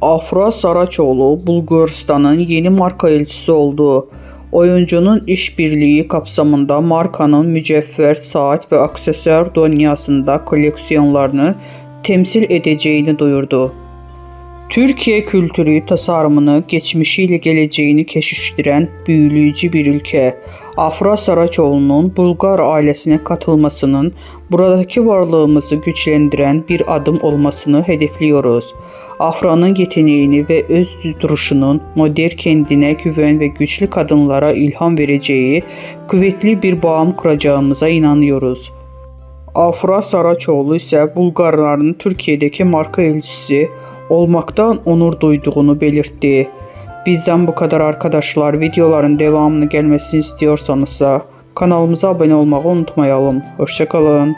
Afra Saraçoğlu, Bulgaristan'ın yeni marka elçisi oldu. Oyuncunun işbirliği kapsamında markanın mücevher, saat ve aksesuar dünyasında koleksiyonlarını temsil edeceğini duyurdu. Türkiye kültürü tasarımını geçmişiyle geleceğini keşiştiren büyüleyici bir ülke. Afra Saraçoğlu'nun Bulgar ailesine katılmasının buradaki varlığımızı güçlendiren bir adım olmasını hedefliyoruz. Afra'nın yeteneğini ve öz duruşunun modern, kendine güven ve güçlü kadınlara ilham vereceği kuvvetli bir bağım kuracağımıza inanıyoruz. Afra Saraçoğlu ise Bulgarların Türkiye'deki marka elçisi olmaktan onur duyduğunu belirtti. Bizden bu kadar arkadaşlar. Videoların devamını gelmesini istiyorsanız kanalımıza abone olmayı unutmayalım. Hoşça kalın.